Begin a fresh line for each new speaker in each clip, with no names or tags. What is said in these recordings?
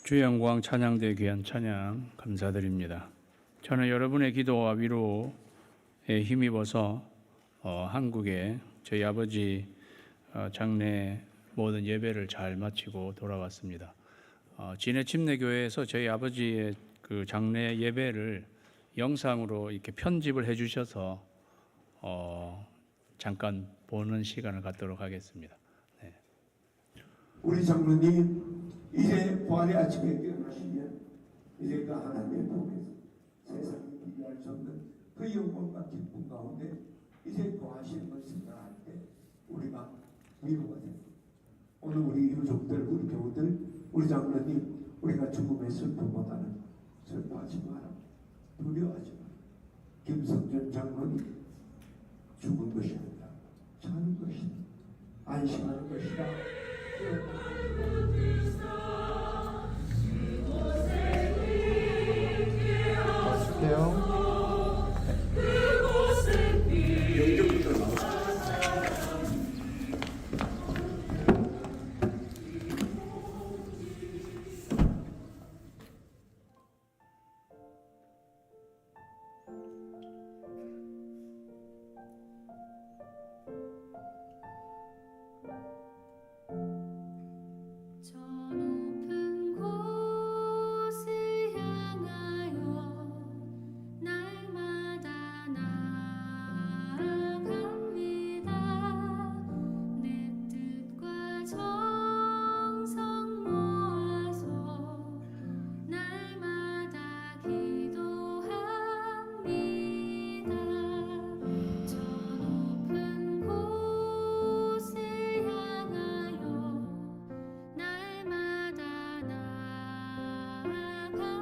주의 영광 찬양대 귀한 찬양 감사드립니다. 저는 여러분의 기도와 위로에 힘입어서 한국에 저희 아버지 장례 모든 예배를 잘 마치고 돌아왔습니다. 진해 침례교회에서 저희 아버지의 그 장례 예배를 영상으로 이렇게 편집을 해주셔서 잠깐 보는 시간을 갖도록 하겠습니다. 네.
우리 장로님 이제 부활의 아침에 깨어나시면 이제 그 하나님의 복에서 세상이 비교할 수 없는 그 영광과 기쁨 가운데 이제 거하시는 걸 생각할 때 우리가 위로가 됩니다. 오늘 우리 유족들, 우리 교우들, 우리 장로님, 우리가 죽음의 슬픔보다는 슬퍼하지 마라, 두려워하지 마라. 김성전 장로님 죽은 것이 아니라 사는 것이다, 안심하는 것이다.
어떡해요?
영접부터 나오죠.
저 높은 곳을 향하여 날마다 나아갑니다. 내 뜻과 정성 모아서 날마다 기도합니다. 저 높은 곳을 향하여 날마다 나아갑니다.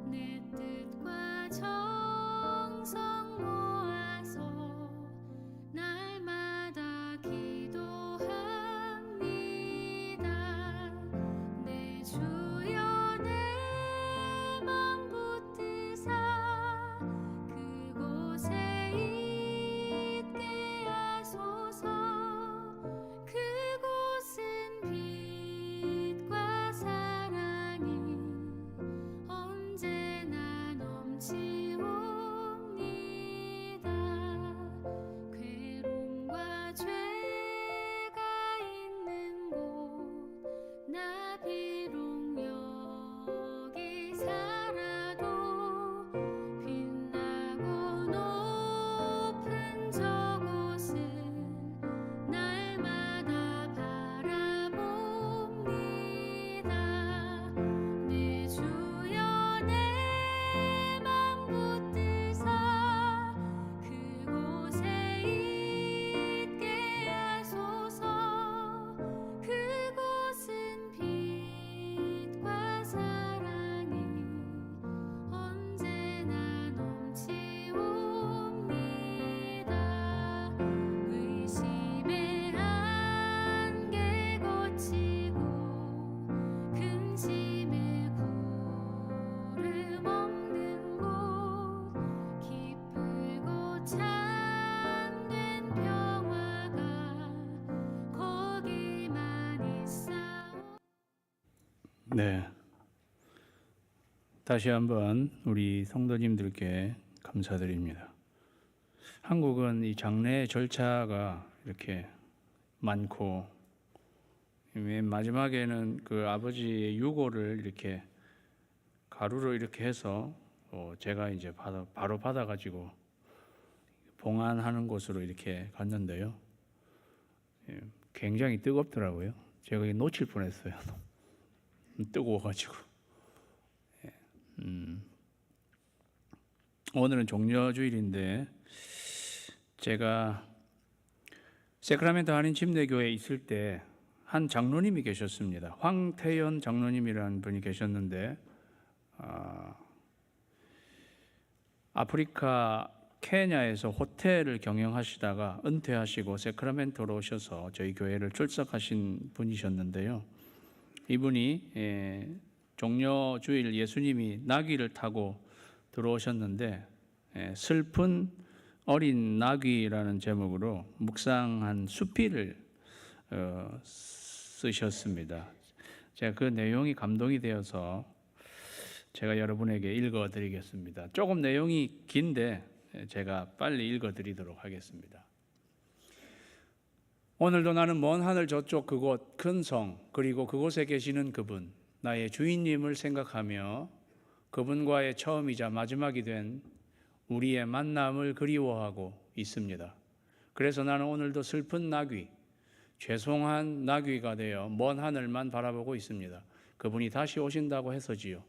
내 뜻과 정성 모아서 날마다 기도합니다. 내 주여 내 맘 붙드사 그곳에 있게 하소서. 그곳은 빛과 사랑이 언제나 넘치옵니다. 괴로움과 죄가 있는 곳 나 비록 여기 살아도 빛나고 높은 저곳은 날마다 바라봅니다. 내 주여 내 맘 붙드사 그곳에 있게 하소서. 그곳은 빛과 사랑이 언제나 넘치옵니다. 의심의 안개 고치고 근심의 구름 없는 곳 기쁘고 참된 평화가 거기만 있사오.
네. 다시 한번 우리 성도님들께 감사드립니다. 한국은 이 장례 절차가 이렇게 많고, 맨 마지막에는 그 아버지의 유골을 이렇게 가루로 이렇게 해서 제가 이제 바로 받아가지고 봉안하는 곳으로 이렇게 갔는데요. 굉장히 뜨겁더라고요. 제가 놓칠 뻔했어요. 뜨거워가지고. 오늘은 종려주일인데 제가 세크라멘토 한인 침례교회에 있을 때 한 장로님이 계셨습니다. 황태연 장로님이라는 분이 계셨는데 아프리카 케냐에서 호텔을 경영하시다가 은퇴하시고 세크라멘토로 오셔서 저희 교회를 출석하신 분이셨는데요. 이분이 종려주일 예수님이 나귀를 타고 들어오셨는데 슬픈 어린 나귀라는 제목으로 묵상한 수필을 쓰셨습니다. 제가 그 내용이 감동이 되어서 제가 여러분에게 읽어드리겠습니다. 조금 내용이 긴데 제가 빨리 읽어드리도록 하겠습니다. 오늘도 나는 먼 하늘 저쪽 그곳 큰 성 그리고 그곳에 계시는 그분 나의 주인님을 생각하며 그분과의 처음이자 마지막이 된 우리의 만남을 그리워하고 있습니다. 그래서 나는 오늘도 슬픈 나귀, 죄송한 나귀가 되어 먼 하늘만 바라보고 있습니다. 그분이 다시 오신다고 해서지요.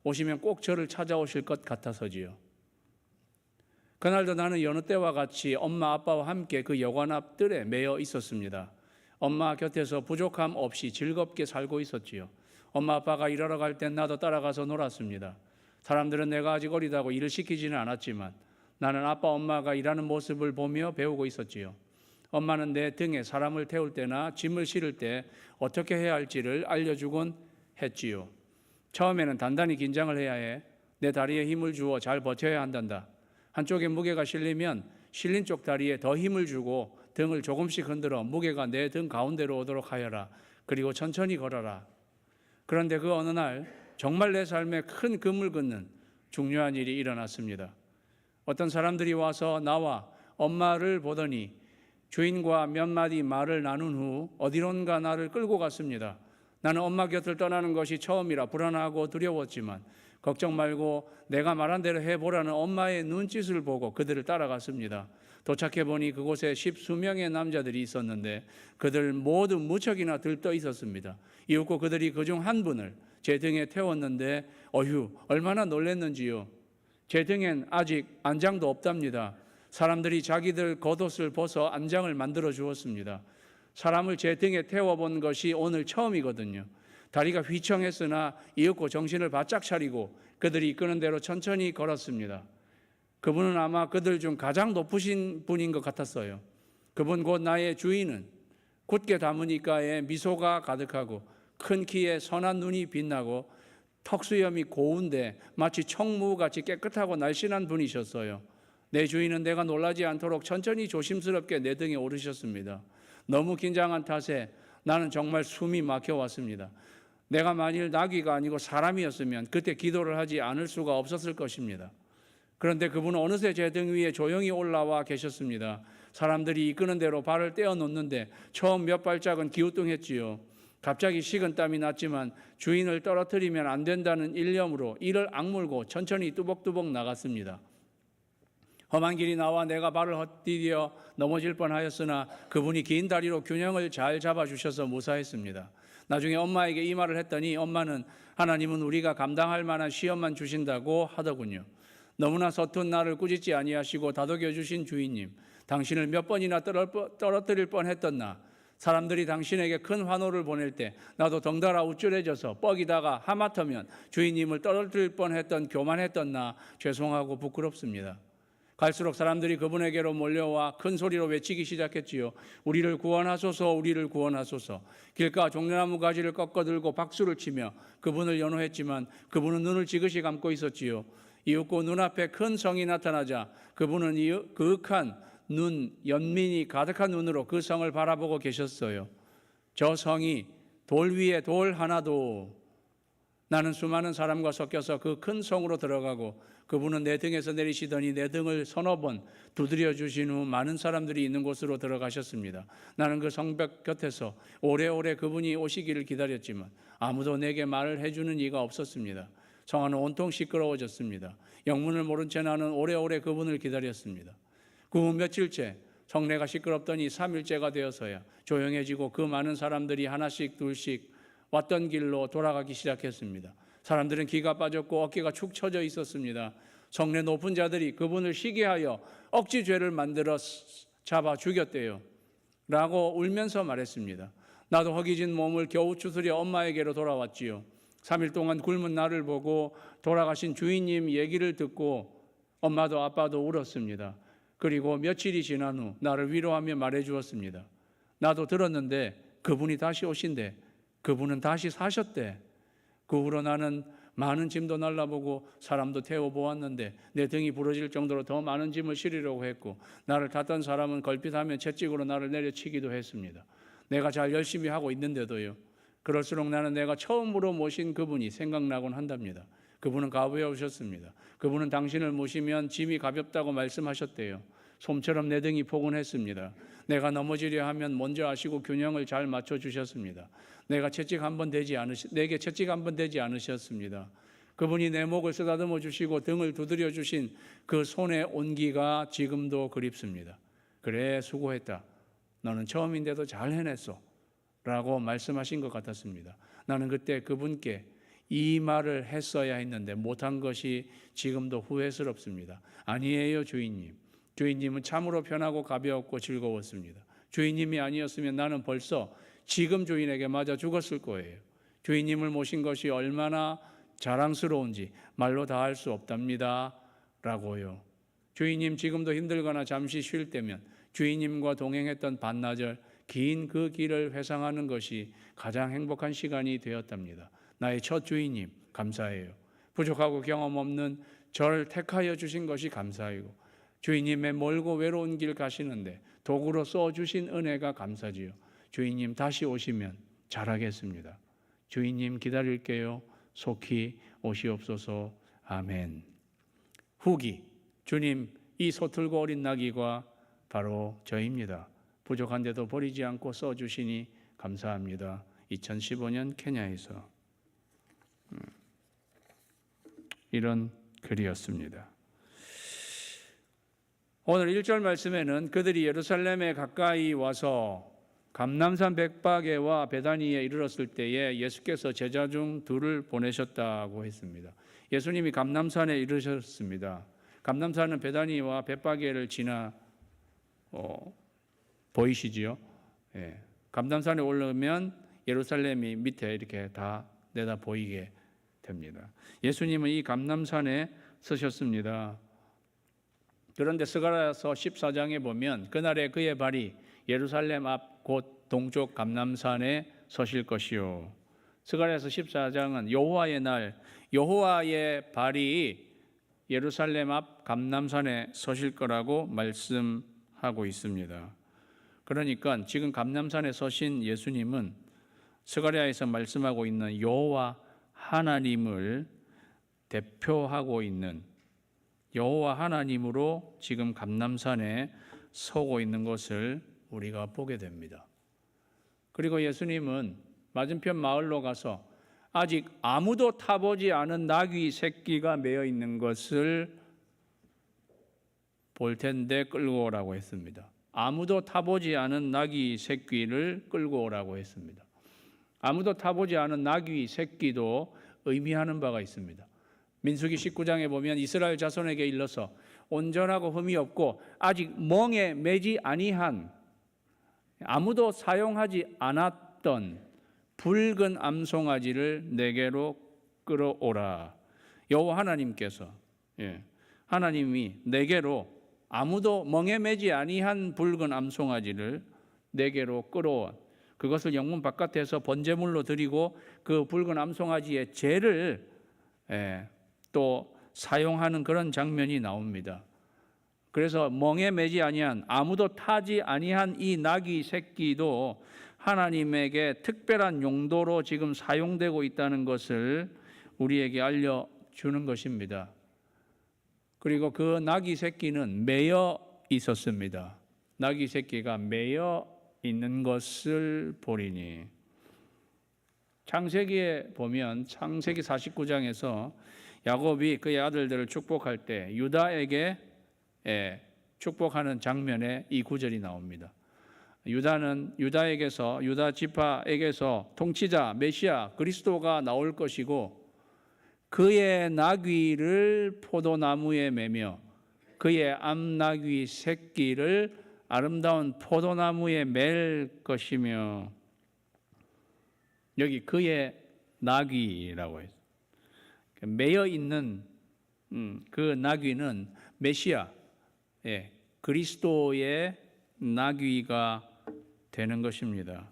오시면 꼭 저를 찾아오실 것 같아서지요. 그날도 나는 여느 때와 같이 엄마 아빠와 함께 그 여관 앞 뜰에 매여 있었습니다. 엄마 곁에서 부족함 없이 즐겁게 살고 있었지요. 엄마 아빠가 일하러 갈 땐 나도 따라가서 놀았습니다. 사람들은 내가 아직 어리다고 일을 시키지는 않았지만 나는 아빠 엄마가 일하는 모습을 보며 배우고 있었지요. 엄마는 내 등에 사람을 태울 때나 짐을 실을 때 어떻게 해야 할지를 알려주곤 했지요. 처음에는 단단히 긴장을 해야 해. 내 다리에 힘을 주어 잘 버텨야 한단다. 한쪽에 무게가 실리면 실린 쪽 다리에 더 힘을 주고 등을 조금씩 흔들어 무게가 내 등 가운데로 오도록 하여라. 그리고 천천히 걸어라. 그런데 그 어느 날 정말 내 삶에 큰 금을 긋는 중요한 일이 일어났습니다. 어떤 사람들이 와서 나와 엄마를 보더니 주인과 몇 마디 말을 나눈 후 어디론가 나를 끌고 갔습니다. 나는 엄마 곁을 떠나는 것이 처음이라 불안하고 두려웠지만 걱정 말고 내가 말한 대로 해보라는 엄마의 눈짓을 보고 그들을 따라갔습니다. 도착해 보니 그곳에 10수명의 남자들이 있었는데 그들 모두 무척이나 들떠 있었습니다. 이윽고 그들이 그중 한 분을 제 등에 태웠는데 어휴 얼마나 놀랐는지요. 제 등엔 아직 안장도 없답니다. 사람들이 자기들 겉옷을 벗어 안장을 만들어 주었습니다. 사람을 제 등에 태워본 것이 오늘 처음이거든요. 다리가 휘청했으나 이윽고 정신을 바짝 차리고 그들이 이끄는 대로 천천히 걸었습니다. 그분은 아마 그들 중 가장 높으신 분인 것 같았어요. 그분 곧 나의 주인은 굳게 담은 입가에 미소가 가득하고 큰 키에 선한 눈이 빛나고 턱수염이 고운데 마치 청무같이 깨끗하고 날씬한 분이셨어요. 내 주인은 내가 놀라지 않도록 천천히 조심스럽게 내 등에 오르셨습니다. 너무 긴장한 탓에 나는 정말 숨이 막혀왔습니다. 내가 만일 나귀가 아니고 사람이었으면 그때 기도를 하지 않을 수가 없었을 것입니다. 그런데 그분은 어느새 제 등 위에 조용히 올라와 계셨습니다. 사람들이 이끄는 대로 발을 떼어 놓는데 처음 몇 발짝은 기우뚱했지요. 갑자기 식은땀이 났지만 주인을 떨어뜨리면 안 된다는 일념으로 이를 악물고 천천히 뚜벅뚜벅 나갔습니다. 험한 길이 나와 내가 발을 헛디뎌 넘어질 뻔하였으나 그분이 긴 다리로 균형을 잘 잡아주셔서 무사했습니다. 나중에 엄마에게 이 말을 했더니 엄마는 하나님은 우리가 감당할 만한 시험만 주신다고 하더군요. 너무나 서툰 나를 꾸짖지 아니하시고 다독여 주신 주인님, 당신을 몇 번이나 떨어뜨릴 뻔했던 나, 사람들이 당신에게 큰 환호를 보낼 때 나도 덩달아 우쭐해져서 뻐기다가 하마터면 주인님을 떨어뜨릴 뻔했던 교만했던 나 죄송하고 부끄럽습니다. 갈수록 사람들이 그분에게로 몰려와 큰 소리로 외치기 시작했지요. 우리를 구원하소서, 우리를 구원하소서. 길가 종려나무 가지를 꺾어들고 박수를 치며 그분을 연호했지만 그분은 눈을 지그시 감고 있었지요. 이윽고 눈앞에 큰 성이 나타나자 그분은 그윽한 눈, 연민이 가득한 눈으로 그 성을 바라보고 계셨어요. 저 성이 돌 위에 돌 하나도. 나는 수많은 사람과 섞여서 그 큰 성으로 들어가고 그분은 내 등에서 내리시더니 내 등을 서너 번 두드려 주신 후 많은 사람들이 있는 곳으로 들어가셨습니다. 나는 그 성벽 곁에서 오래오래 그분이 오시기를 기다렸지만 아무도 내게 말을 해주는 이가 없었습니다. 성 안은 온통 시끄러워졌습니다. 영문을 모른 채 나는 오래오래 그분을 기다렸습니다. 그 후 며칠째 성내가 시끄럽더니 3일째가 되어서야 조용해지고 그 많은 사람들이 하나씩 둘씩 왔던 길로 돌아가기 시작했습니다. 사람들은 기가 빠졌고 어깨가 축 처져 있었습니다. 성내 높은 자들이 그분을 시기하여 억지죄를 만들어 잡아 죽였대요 라고 울면서 말했습니다. 나도 허기진 몸을 겨우 추스려 엄마에게로 돌아왔지요. 3일 동안 굶은 나를 보고 돌아가신 주인님 얘기를 듣고 엄마도 아빠도 울었습니다. 그리고 며칠이 지난 후 나를 위로하며 말해주었습니다. 나도 들었는데 그분이 다시 오신대. 그분은 다시 사셨대. 그 후로 나는 많은 짐도 날라보고 사람도 태워보았는데 내 등이 부러질 정도로 더 많은 짐을 실으려고 했고 나를 탔던 사람은 걸핏하면 채찍으로 나를 내려치기도 했습니다. 내가 잘 열심히 하고 있는데도요. 그럴수록 나는 내가 처음으로 모신 그분이 생각나곤 한답니다. 그분은 과부에 오셨습니다. 그분은 당신을 모시면 짐이 가볍다고 말씀하셨대요. 솜처럼 내 등이 포근했습니다. 내가 넘어지려 하면 먼저 아시고 균형을 잘 맞춰주셨습니다. 내게 채찍 한 번 되지 않으셨습니다. 그분이 내 목을 쓰다듬어 주시고 등을 두드려 주신 그 손의 온기가 지금도 그립습니다. 그래, 수고했다. 너는 처음인데도 잘 해냈어. 라고 말씀하신 것 같았습니다. 나는 그때 그분께 이 말을 했어야 했는데 못한 것이 지금도 후회스럽습니다. 아니에요, 주인님. 주인님은 참으로 편하고 가벼웠고 즐거웠습니다. 주인님이 아니었으면 나는 벌써 지금 주인에게 맞아 죽었을 거예요. 주인님을 모신 것이 얼마나 자랑스러운지 말로 다 할 수 없답니다. 라고요. 주인님 지금도 힘들거나 잠시 쉴 때면 주인님과 동행했던 반나절 긴 그 길을 회상하는 것이 가장 행복한 시간이 되었답니다. 나의 첫 주인님 감사해요. 부족하고 경험 없는 저를 택하여 주신 것이 감사이고 주인님의 멀고 외로운 길 가시는데 도구로 써주신 은혜가 감사지요. 주인님 다시 오시면 잘하겠습니다. 주인님 기다릴게요. 속히 오시옵소서. 아멘. 후기, 주님 이 서툴고 어린 나귀가 바로 저입니다. 부족한데도 버리지 않고 써주시니 감사합니다. 2015년 케냐에서 이런 글이었습니다. 오늘 1절 말씀에는 그들이 예루살렘에 가까이 와서 감람산 벳바게와 베다니에 이르렀을 때에 예수께서 제자 중 둘을 보내셨다고 했습니다. 예수님이 감람산에 이르셨습니다. 감람산은 베다니와 벳바게를 지나 보이시지요? 예. 감람산에 올라오면 예루살렘이 밑에 이렇게 다 내다 보이게 됩니다. 예수님은 이 감람산에 서셨습니다. 그런데 스가랴서 14장에 보면 그날에 그의 발이 예루살렘 앞 곧 동쪽 감람산에 서실 것이요. 스가랴서 14장은 여호와의 날, 여호와의 발이 예루살렘 앞 감람산에 서실 거라고 말씀하고 있습니다. 그러니까 지금 감람산에 서신 예수님은 스가랴에서 말씀하고 있는 여호와 하나님을 대표하고 있는 여호와 하나님으로 지금 감람산에 서고 있는 것을 우리가 보게 됩니다. 그리고 예수님은 맞은편 마을로 가서 아직 아무도 타보지 않은 나귀 새끼가 매어 있는 것을 볼 텐데 끌고 오라고 했습니다. 아무도 타보지 않은 나귀 새끼를 끌고 오라고 했습니다. 아무도 타보지 않은 나귀 새끼도 의미하는 바가 있습니다. 민수기 19장에 보면 이스라엘 자손에게 일러서 온전하고 흠이 없고 아직 멍에 매지 아니한 아무도 사용하지 않았던 붉은 암송아지를 내게로 끌어오라. 여호와 하나님께서 하나님이 내게로 아무도 멍에 매지 아니한 붉은 암송아지를 내게로 끌어온 그것을 영문 바깥에서 번제물로 드리고 그 붉은 암송아지의 죄를 또 사용하는 그런 장면이 나옵니다. 그래서 멍에 매지 아니한 아무도 타지 아니한 이 나귀 새끼도 하나님에게 특별한 용도로 지금 사용되고 있다는 것을 우리에게 알려주는 것입니다. 그리고 그 나귀 새끼는 매여 있었습니다. 나귀 새끼가 매여 있는 것을 보리니 창세기에 보면 창세기 49장에서 야곱이 그의 아들들을 축복할 때 유다에게 축복하는 장면에 이 구절이 나옵니다. 유다는 유다에게서 유다 지파에게서 통치자 메시아 그리스도가 나올 것이고 그의 나귀를 포도나무에 매며 그의 암나귀 새끼를 아름다운 포도나무에 맬 것이며 여기 그의 나귀라고 해서 매여 있는 그 나귀는 메시아 그리스도의 나귀가 되는 것입니다.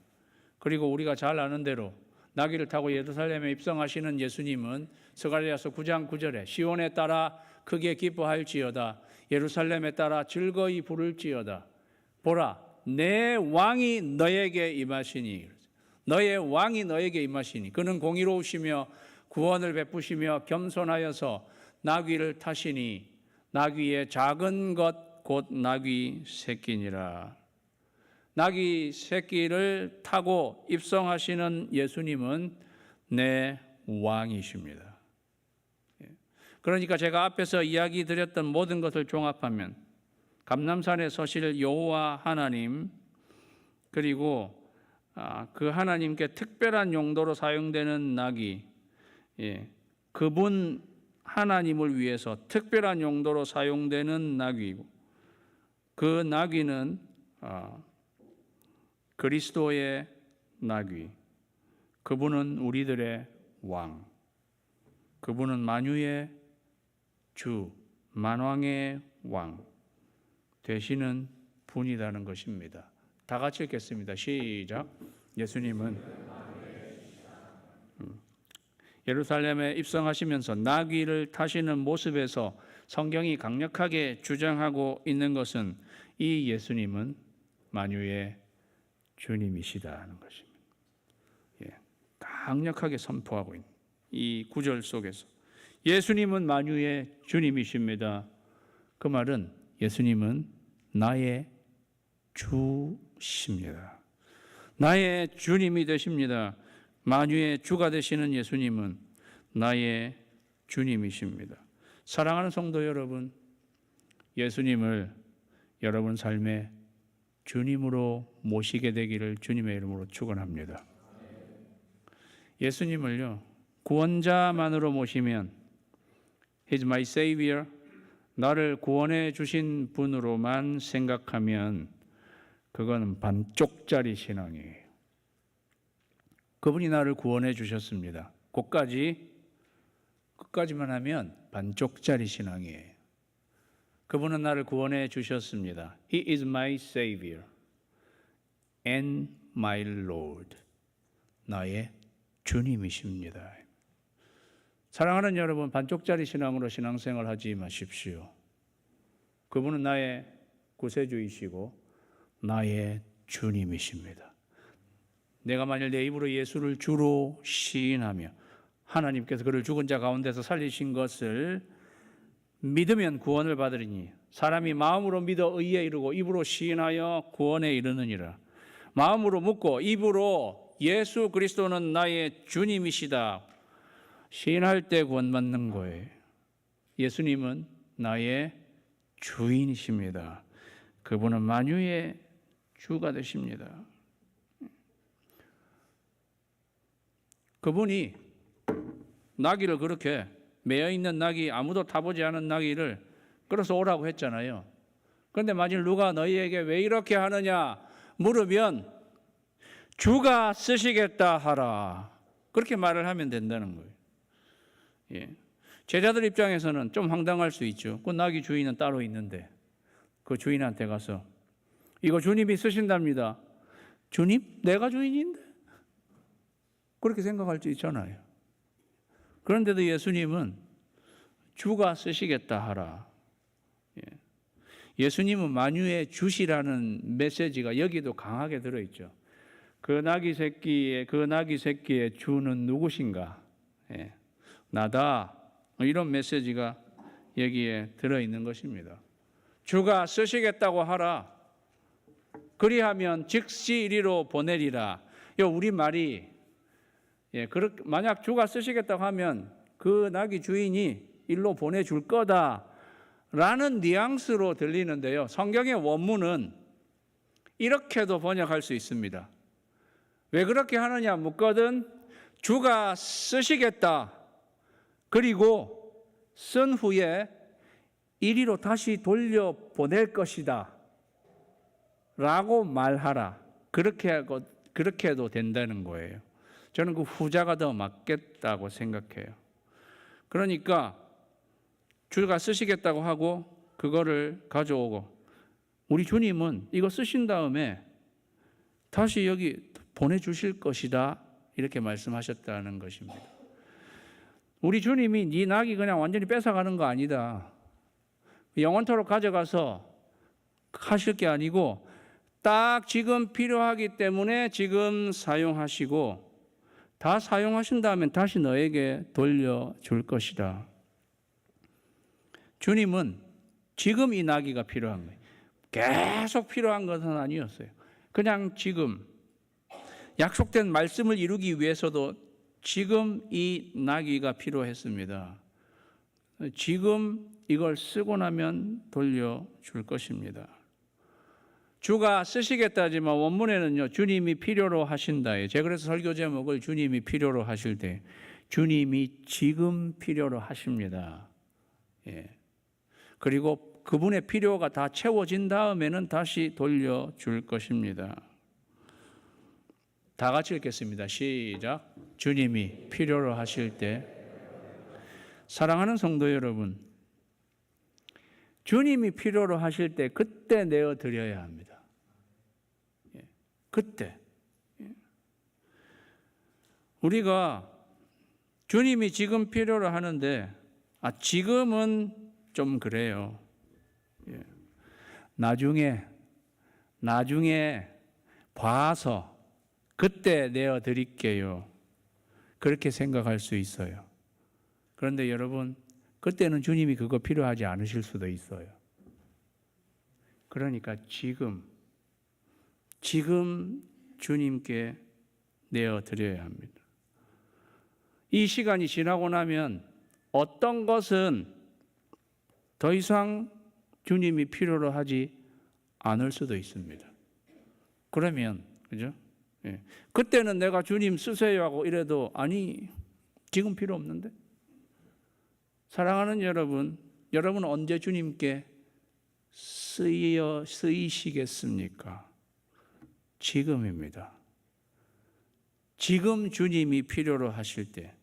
그리고 우리가 잘 아는 대로 나귀를 타고 예루살렘에 입성하시는 예수님은 스가랴서 9장 9절에 시온에 따라 크게 기뻐할지어다 예루살렘에 따라 즐거이 부를지어다 보라 내 왕이 너에게 임하시니 너의 왕이 너에게 임하시니 그는 공의로우시며 구원을 베푸시며 겸손하여서 나귀를 타시니 나귀의 작은 것 곧 나귀 새끼니라. 나귀 새끼를 타고 입성하시는 예수님은 내 왕이십니다. 그러니까 제가 앞에서 이야기 드렸던 모든 것을 종합하면 감람산에 서실 여호와 하나님, 그리고 그 하나님께 특별한 용도로 사용되는 나귀, 그분 하나님을 위해서 특별한 용도로 사용되는 나귀고, 그 나귀는 그리스도의 나귀, 그분은 우리들의 왕, 그분은 만유의 주, 만왕의 왕 되시는 분이라는 것입니다. 다 같이 읽겠습니다. 시작. 예수님은 예루살렘에 입성하시면서 나귀를 타시는 모습에서 성경이 강력하게 주장하고 있는 것은 이 예수님은 만유의 주님이시다는 것입니다. 강력하게 선포하고 있는 이 구절 속에서 예수님은 만유의 주님이십니다. 그 말은 예수님은 나의 주십니다. 나의 주님이 되십니다. 만유의 주가 되시는 예수님은 나의 주님이십니다. 사랑하는 성도 여러분, 예수님을 여러분 삶의 주님으로 모시게 되기를 주님의 이름으로 축원합니다. 예수님을요, 구원자만으로 모시면 He's my Savior, 나를 구원해 주신 분으로만 생각하면 그거는 반쪽짜리 신앙이에요. 그분이 나를 구원해 주셨습니다. 끝까지만 하면 반쪽짜리 신앙이에요. 그분은 나를 구원해 주셨습니다. He is my Savior and my Lord. 나의 주님이십니다. 사랑하는 여러분, 반쪽짜리 신앙으로 신앙생활 하지 마십시오. 그분은 나의 구세주이시고 나의 주님이십니다. 내가 만일 내 입으로 예수를 주로 시인하며 하나님께서 그를 죽은 자 가운데서 살리신 것을 믿으면 구원을 받으리니 사람이 마음으로 믿어 의에 이르고 입으로 시인하여 구원에 이르느니라. 마음으로 묻고 입으로 예수 그리스도는 나의 주님이시다 시인할 때 구원받는 거예요. 예수님은 나의 주인이십니다. 그분은 만유의 주가 되십니다. 그분이 나귀를 그렇게 매여있는 나귀, 아무도 타보지 않은 나귀를 끌어서 오라고 했잖아요. 그런데 만일 누가 너희에게 왜 이렇게 하느냐 물으면 주가 쓰시겠다 하라, 그렇게 말을 하면 된다는 거예요. 제자들 입장에서는 좀 황당할 수 있죠. 그 나귀 주인은 따로 있는데 그 주인한테 가서 이거 주님이 쓰신답니다. 주님? 내가 주인인데? 그렇게 생각할 수 있잖아요. 그런데도 예수님은 주가 쓰시겠다 하라. 예수님은 만유의 주시라는 메시지가 여기도 강하게 들어있죠. 그 나귀 새끼의 주는 누구신가? 나다. 이런 메시지가 여기에 들어있는 것입니다. 주가 쓰시겠다고 하라. 그리하면 즉시 이리로 보내리라. 우리 말이 만약 주가 쓰시겠다고 하면 그 나귀 주인이 일로 보내줄 거다라는 뉘앙스로 들리는데요. 성경의 원문은 이렇게도 번역할 수 있습니다. 왜 그렇게 하느냐 묻거든 주가 쓰시겠다. 그리고 쓴 후에 이리로 다시 돌려보낼 것이다 라고 말하라. 그렇게 해도 된다는 거예요. 저는 그 후자가 더 맞겠다고 생각해요. 그러니까 주가 쓰시겠다고 하고 그거를 가져오고 우리 주님은 이거 쓰신 다음에 다시 여기 보내주실 것이다 이렇게 말씀하셨다는 것입니다. 우리 주님이 네 낙이 그냥 완전히 뺏어가는 거 아니다. 영원토록 가져가서 하실 게 아니고 딱 지금 필요하기 때문에 지금 사용하시고 다 사용하신 다음에 다시 너에게 돌려줄 것이다. 주님은 지금 이 나귀가 필요한 거예요. 계속 필요한 것은 아니었어요. 그냥 지금 약속된 말씀을 이루기 위해서도 지금 이 나귀가 필요했습니다. 지금 이걸 쓰고 나면 돌려줄 것입니다. 주가 쓰시겠다지만 원문에는요, 주님이 필요로 하신다. 제가 그래서 설교 제목을 주님이 필요로 하실 때, 주님이 지금 필요로 하십니다. 예. 그리고 그분의 필요가 다 채워진 다음에는 다시 돌려줄 것입니다. 다 같이 읽겠습니다. 시작. 주님이 필요로 하실 때. 사랑하는 성도 여러분, 주님이 필요로 하실 때 그때 내어 드려야 합니다. 그때. 우리가 주님이 지금 필요로 하는데 지금은 좀 그래요. 나중에 봐서 그때 내어 드릴게요. 그렇게 생각할 수 있어요. 그런데 여러분, 그때는 주님이 그거 필요하지 않으실 수도 있어요. 그러니까 지금 주님께 내어 드려야 합니다. 이 시간이 지나고 나면 어떤 것은 더 이상 주님이 필요로 하지 않을 수도 있습니다. 그러면, 그죠? 예. 그때는 내가 주님 쓰세요 하고 이래도 아니, 지금 필요 없는데? 사랑하는 여러분, 여러분은 언제 주님께 쓰이시겠습니까? 지금입니다. 지금 주님이 필요로 하실 때,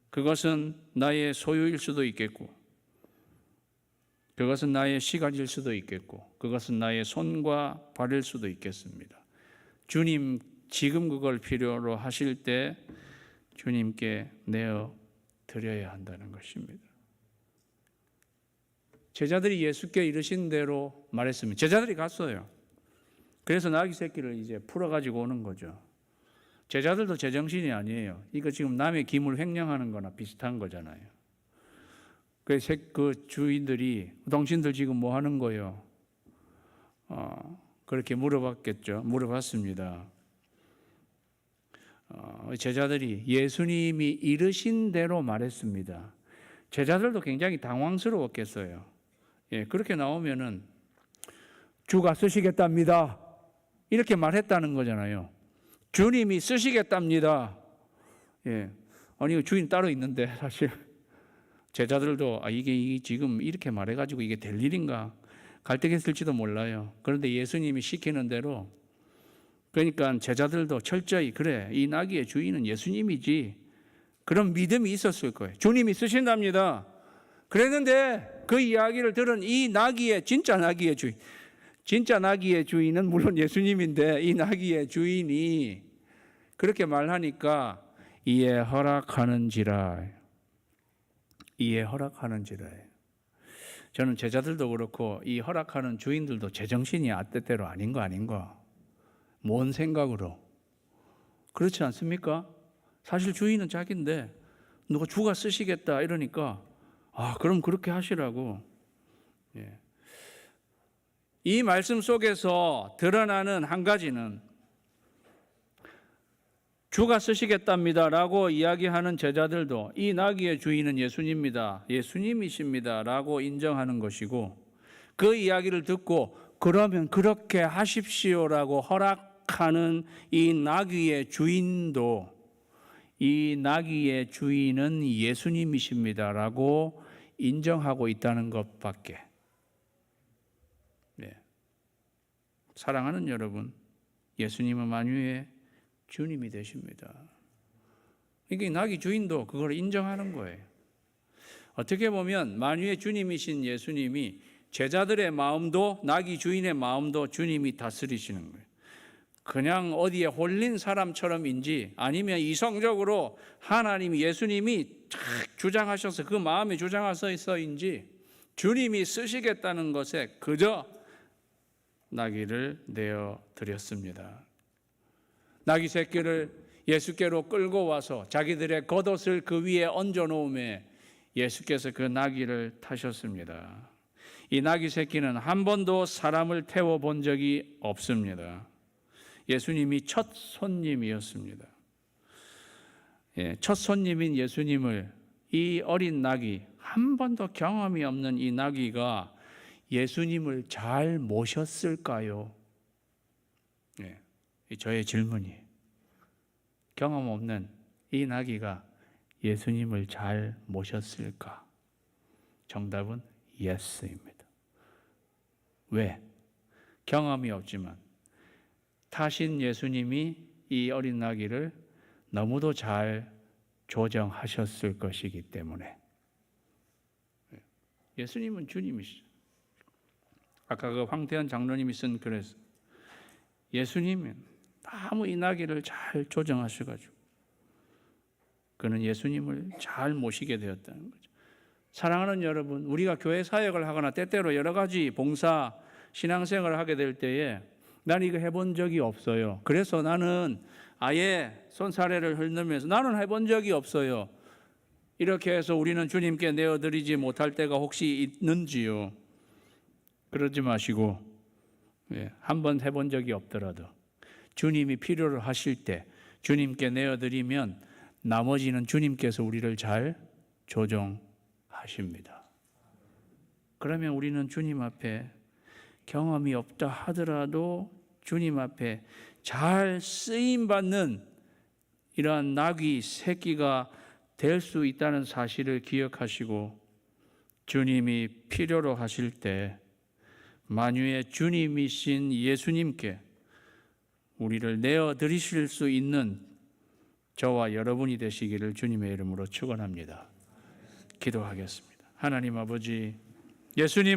그것은 나의 소유일 수도 있겠고, 그것은 나의 시간일 수도 있겠고, 그것은 나의 손과 발일 수도 있겠습니다. 주님 지금 그걸 필요로 하실 때 주님께 내어 드려야 한다는 것입니다. 제자들이 예수께 이르신 대로 말했습니다. 제자들이 갔어요. 그래서 나귀 새끼를 이제 풀어가지고 오는 거죠. 제자들도 제정신이 아니에요. 이거 지금 남의 기물 횡령하는 거나 비슷한 거잖아요. 그래서 그 주인들이 당신들 지금 뭐 하는 거예요? 그렇게 물어봤습니다. 제자들이 예수님이 이르신 대로 말했습니다. 제자들도 굉장히 당황스러웠겠어요. 예, 그렇게 나오면은 주가 쓰시겠답니다. 이렇게 말했다는 거잖아요. 주님이 쓰시겠답니다. 예, 아니 주인 따로 있는데 사실 제자들도 이게 지금 이렇게 말해가지고 이게 될 일인가 갈등했을지도 몰라요. 그런데 예수님이 시키는 대로, 그러니까 제자들도 철저히 그래, 이 나귀의 주인은 예수님이지, 그런 믿음이 있었을 거예요. 주님이 쓰신답니다. 그랬는데 그 이야기를 들은 이 나귀의 진짜 나귀의 주인은 물론 예수님인데 이 나귀의 주인이 그렇게 말하니까 이에 허락하는지라. 저는 제자들도 그렇고 이 허락하는 주인들도 제정신이 아때때로 아닌가? 뭔 생각으로? 그렇지 않습니까? 사실 주인은 자기인데 누가 주가 쓰시겠다 이러니까 그럼 그렇게 하시라고. 예. 이 말씀 속에서 드러나는 한 가지는 주가 쓰시겠답니다라고 이야기하는 제자들도 이 나귀의 주인은 예수님이십니다라고 인정하는 것이고, 그 이야기를 듣고 그러면 그렇게 하십시오라고 허락하는 이 나귀의 주인도 이 나귀의 주인은 예수님이십니다라고 인정하고 있다는 것밖에. 네. 사랑하는 여러분, 예수님은 만유의 주님이 되십니다. 이게 나귀 주인도 그걸 인정하는 거예요. 어떻게 보면 만유의 주님이신 예수님이 제자들의 마음도 나귀 주인의 마음도 주님이 다스리시는 거예요. 그냥 어디에 홀린 사람처럼인지 아니면 이성적으로 하나님 예수님이 주장하셔서 그 마음에 주장하셔서인지 주님이 쓰시겠다는 것에 그저 나귀를 내어 드렸습니다. 나귀 새끼를 예수께로 끌고 와서 자기들의 겉옷을 그 위에 얹어 놓음에 예수께서 그 나귀를 타셨습니다. 이 나귀 새끼는 한 번도 사람을 태워 본 적이 없습니다. 예수님이 첫 손님이었습니다. 첫 손님인 예수님을 이 어린 나귀, 한 번도 경험이 없는 이 나귀가 예수님을 잘 모셨을까요? 저의 질문이, 경험 없는 이 나귀가 예수님을 잘 모셨을까? 정답은 예스입니다. 왜? 경험이 없지만 타신 예수님이 이 어린 나귀를 너무도 잘 조정하셨을 것이기 때문에. 예수님은 주님이시죠. 아까 그 황태현 장로님이 쓴 글에서 예수님은 너무 이 나귀를 잘 조정하셔가지고 그는 예수님을 잘 모시게 되었다는 거죠. 사랑하는 여러분, 우리가 교회 사역을 하거나 때때로 여러 가지 봉사, 신앙생활을 하게 될 때에 난 이거 해본 적이 없어요. 그래서 나는 아예 손사래를 흘리면서 나는 해본 적이 없어요. 이렇게 해서 우리는 주님께 내어드리지 못할 때가 혹시 있는지요? 그러지 마시고 한번 해본 적이 없더라도 주님이 필요로 하실 때 주님께 내어드리면 나머지는 주님께서 우리를 잘 조정하십니다. 그러면 우리는 주님 앞에 경험이 없다 하더라도 주님 앞에 잘 쓰임받는 이러한 나귀 새끼가 될 수 있다는 사실을 기억하시고 주님이 필요로 하실 때 만유의 주님이신 예수님께 우리를 내어드리실 수 있는 저와 여러분이 되시기를 주님의 이름으로 축원합니다. 기도하겠습니다. 하나님 아버지, 예수님